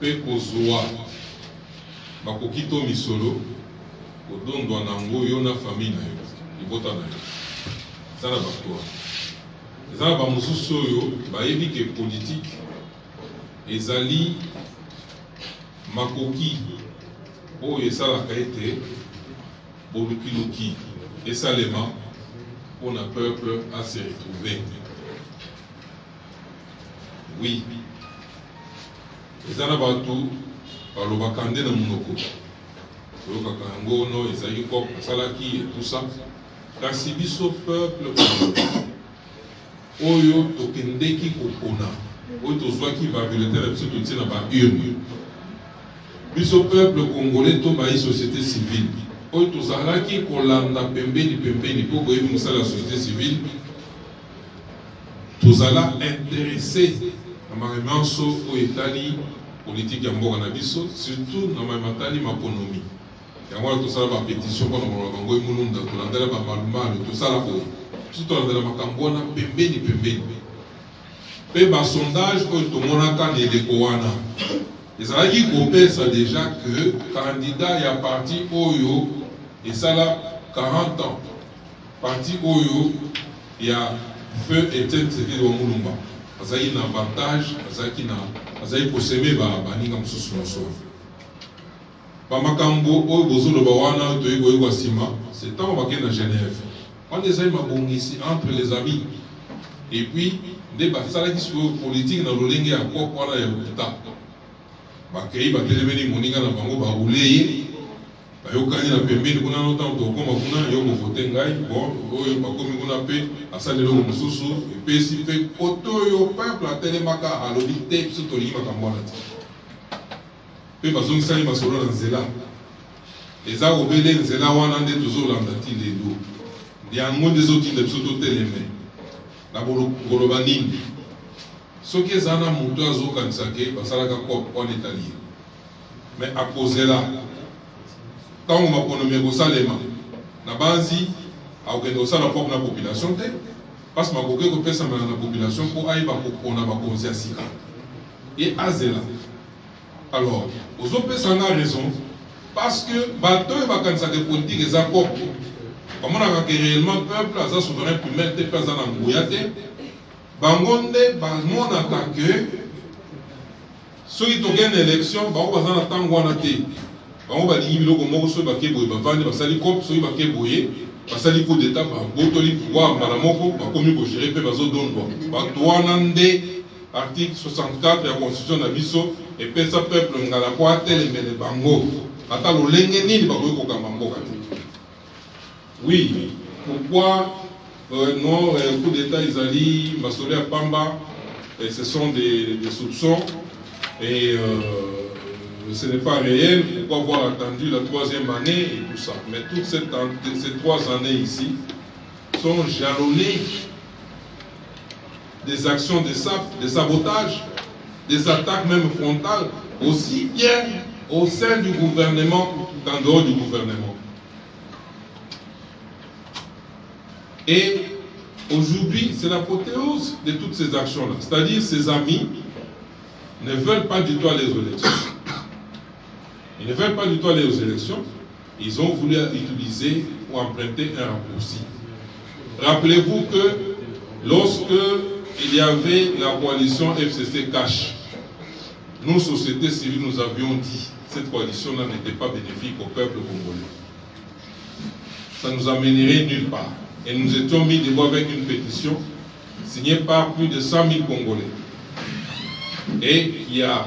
pe kozwa bakokito misolo kodondwa nango yo na famille na yo libota na yo eza na bato eza na bamosusu oyo bayebi ke politique ezali makoki oyo esalaka ete bolukiluki esalema pour un peuple à se retrouver. Oui. Ezana batu balobakande na munoko. Loka kango no ezali ko salaki et tout ça. Kasi biso peuple oyo tokendeki kokona. Oyo tozwaki ba bulletin biso totie na ba urne. Biso peuple congolais to ba société civile. Oyo tozalaki kolanda pembeni pour koyebi mosala la société civile. Tozala intéressé na maremanso oyo etali politique ya mboka na biso, surtout na matali maponomi. Yango wana tosala ba pétition mpona koloba bango emulunda tolandela ba malumalo tosala oyo. Biso tolandela makambo wana pembeni. Pe ba sondage oyo tomonaka na eleko wana. Ezalaki kopesa déjà que candidat ya parti oyo esala 40 ans. Parti oyo ya feu Etienne Tshisekedi wa Mulumba. Azali na avantage, azali poseme baninga mosusu nyonso. Bamakambo oyo bozoloba wana toyekoyekwa nsima, c'est tant bakende na Genève. Wana ezali mabongisi entre les amis. Et puis, nde basalaki sikoyo politique na lolenge ya koko wana ya lokuta. Bakei batelemeli moninga na bango baroule ye. Bayokani na pembeni kuna notan tokoma kuna yo kovote ngai bon oyo bakomi kuna pe asali lo mususu epesi pe koto yo peuple atelemaka alobi te biso tolingi makambo wana te pe bazongisali masolo na nzela eza kobele nzela wana nde tozolanda ti lelo yango nde ezotinda biso toteleme na koloba nini soki eza na moto azokanisake basalaka kope wana etali ye mais akozela tant maponomi ekosalema na banzi akokende kosala propre na population te parce que makoki ekopesama na population mpo ayeba kopona bakonzi ya sika e azela. Alors ozopesanga raison parce que bato oyo bakanisaka politique eza propre bamonaka ke réellement peuple aza souverain primaire te mpe aza na nguya te bango nde bamonaka ke soki tokende élection bango baza na ntango wana te. Bango balingi biloko moko soki bakeboye bavandi basali kope soki bakeboye basali coup d'état babotoli pouvoir mbala moko bakomi kogere mpe bazodondwa bato wana nde article 64 ya constitution na biso epesa peuple ngala po atelemele bango ata lolenge nini bakoki kokamba mboka te. Oui, pourquoi non coup d'état ezali masolo ya pamba ce sont des soupçons et ce n'est pas réel, pourquoi avoir attendu la 3e année et tout ça. Mais toutes ces 3 années ici sont jalonnées des actions de sabotage, des attaques même frontales, aussi bien au sein du gouvernement qu'en dehors du gouvernement. Et aujourd'hui, c'est l'apothéose de toutes ces actions-là. C'est-à-dire ces amis ne veulent pas du tout aller aux élections. Ils ne veulent pas du tout aller aux élections. Ils ont voulu utiliser ou emprunter un raccourci. Rappelez-vous que lorsque il y avait la coalition FCC Cash, nous, sociétés civiles, nous avions dit que cette coalition-là n'était pas bénéfique au peuple congolais. Ça nous amènerait nulle part. Et nous étions mis debout avec une pétition signée par plus de 100 000 Congolais. Et qui a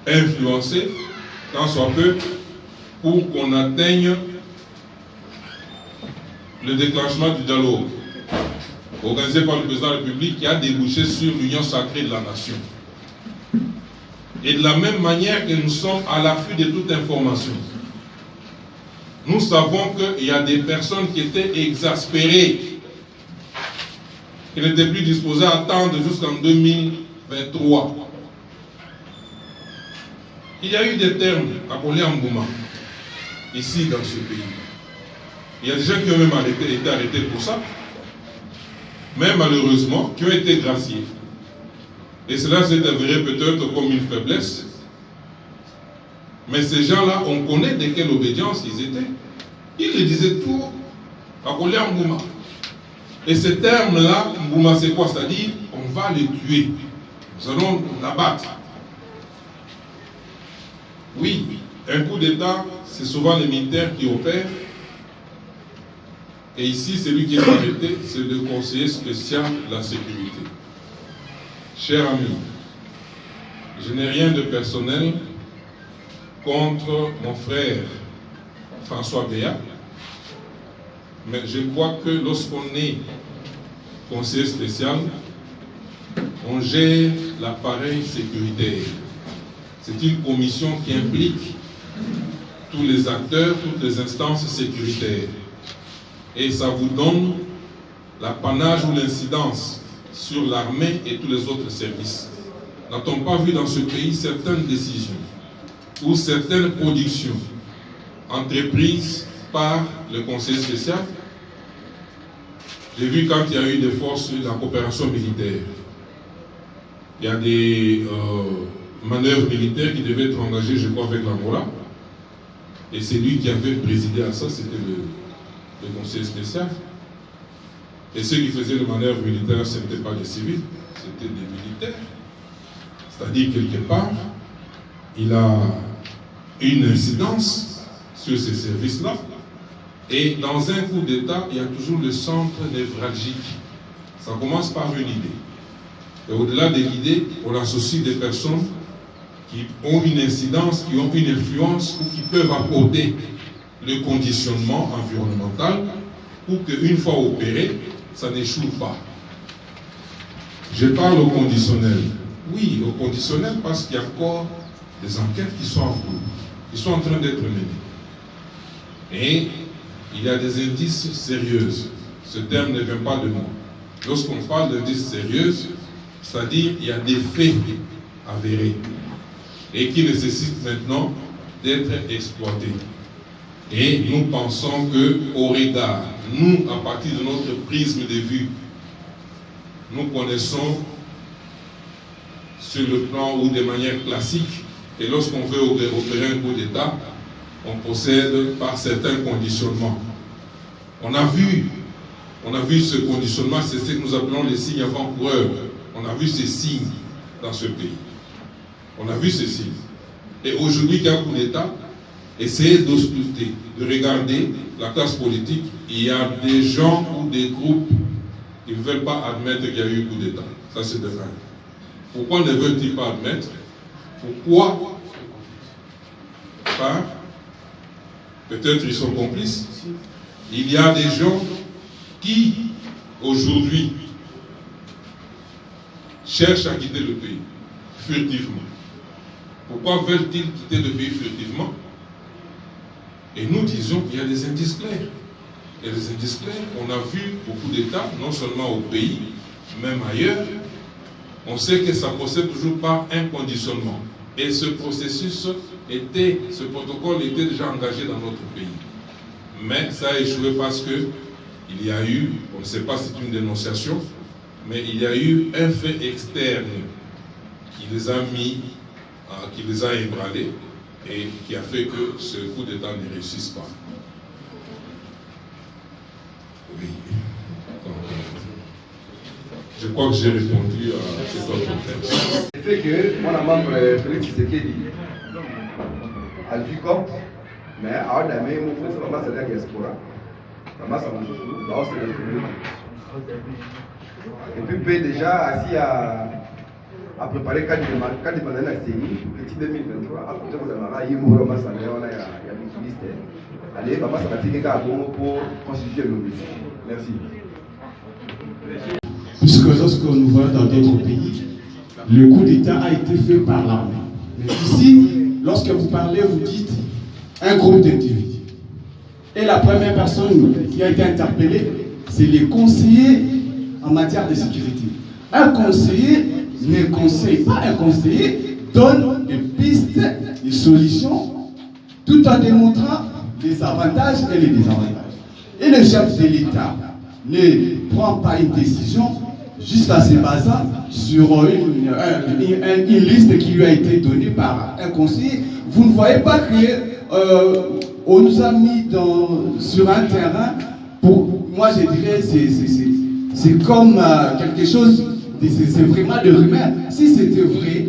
influencé tant soit peu, pour qu'on atteigne le déclenchement du dialogue organisé par le président de la République qui a débouché sur l'union sacrée de la nation. Et de la même manière que nous sommes à l'affût de toute information, nous savons qu'il y a des personnes qui étaient exaspérées, qui n'étaient plus disposées à attendre jusqu'en 2023. Il y a eu des termes appelés en Bouma, ici dans ce pays. Il y a des gens qui ont même été arrêtés pour ça, mais malheureusement, qui ont été graciés. Et cela s'est avéré peut-être comme une faiblesse, Mais ces gens-là, on connaît de quelle obédience ils étaient. Ils le disaient tout à Colère Mbouma. Et ce terme-là, Mbouma, c'est quoi? C'est-à-dire, on va les tuer. Nous allons l'abattre. Oui, un coup d'État, c'est souvent les militaires qui opèrent. Et ici, celui qui est arrêté, c'est le conseiller spécial de la sécurité. Cher ami, je n'ai rien de personnel contre mon frère François Béat, mais je crois que lorsqu'on est conseiller spécial, on gère l'appareil sécuritaire. C'est une commission qui implique tous les acteurs, toutes les instances sécuritaires. Et ça vous donne l'apanage ou l'incidence sur l'armée et tous les autres services. N'a-t-on pas vu dans ce pays certaines décisions ou certaines productions entreprises par le conseil spécial? J'ai vu quand il y a eu des forces de la coopération militaire, il y a des manœuvres militaires qui devaient être engagées, je crois, avec l'Angola. Et c'est lui qui avait présidé à ça, c'était le conseil spécial. Et ceux qui faisaient les manœuvres militaires, ce n'étaient pas des civils, c'était des militaires. C'est-à-dire, quelque part, il a une incidence sur ces services-là. Et dans un coup d'État, il y a toujours le centre névralgique. Ça commence par une idée. Et au-delà de l'idée, on associe des personnes qui ont une incidence, qui ont une influence ou qui peuvent apporter le conditionnement environnemental pour qu'une fois opéré, ça n'échoue pas. Je parle au conditionnel. Oui, au conditionnel parce qu'il y a encore des enquêtes qui sont en cours, qui sont en train d'être menées. Et il y a des indices sérieux. Ce terme ne vient pas de moi. Lorsqu'on parle d'indices sérieux, c'est-à-dire qu'il y a des faits avérés et qui nécessitent maintenant d'être exploités. Et nous pensons qu'au regard, nous, à partir de notre prisme de vue, nous connaissons sur le plan ou de manière classique, et lorsqu'on veut opérer un coup d'État, on procède par certains conditionnements. On a vu ce conditionnement, c'est ce que nous appelons les signes avant-coureurs. On a vu ces signes dans ce pays. On a vu ces signes. Et aujourd'hui, qu'il y a un coup d'État, essayez d'ausculter, de regarder la classe politique. Il y a des gens ou des groupes qui ne veulent pas admettre qu'il y a eu un coup d'État. Ça, c'est de vrai. Pourquoi ne veulent-ils pas admettre? Pourquoi pas? Peut-être ils sont complices. Il y a des gens qui, aujourd'hui, cherchent à quitter le pays, furtivement. Pourquoi veulent-ils quitter le pays furtivement? Et nous disons qu'il y a des indices clairs. Il y a des indices clairs. On a vu beaucoup d'États, non seulement au pays, même ailleurs. On sait que ça procède toujours par un conditionnement. Et ce processus ce protocole était déjà engagé dans notre pays. Mais ça a échoué parce que il y a eu, on ne sait pas si c'est une dénonciation, mais il y a eu un fait externe qui les a mis, qui les a ébranlés et qui a fait que ce coup d'État ne réussisse pas. Oui. Donc, je crois que j'ai répondu à cet autre texte. C'est fait que mon membre Félix Tshisekedi a vu compte, mais à la même moment, c'est vraiment la diaspora. Vraiment, ça m'a dit, et puis déjà assis à préparer quand il m'a donné la CENI, petit 2023, à côté de ma il m'a dit, il y a une liste. Allez, maman, ça va faire un bon pour constituer le nouveau. Merci. Puisque lorsque nous voyons dans d'autres pays, le coup d'État a été fait par l'armée. Mais ici, lorsque vous parlez, vous dites un groupe d'individus. Et la première personne qui a été interpellée, c'est les conseillers en matière de sécurité. Un conseiller ne conseille pas, un conseiller donne des pistes, des solutions, tout en démontrant les avantages et les désavantages. Et le chef de l'État ne prend pas une décision juste en se basant sur une liste qui lui a été donnée par un conseiller. vous ne voyez pas que on nous a mis sur un terrain, pour moi je dirais, c'est comme quelque chose, c'est vraiment de rumeur. Si c'était vrai,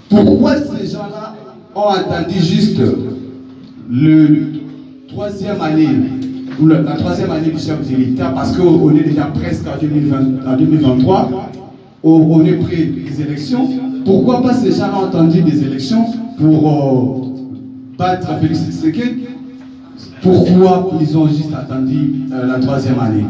pourquoi ces gens-là ont attendu juste le 3e année, ou la 3e année du chef de l'État, parce qu'on est déjà presque en 2023, on est près des élections. Pourquoi pas ces gens ont attendu des élections pour battre Félix Tshisekedi? Pourquoi ils ont juste attendu la 3e année?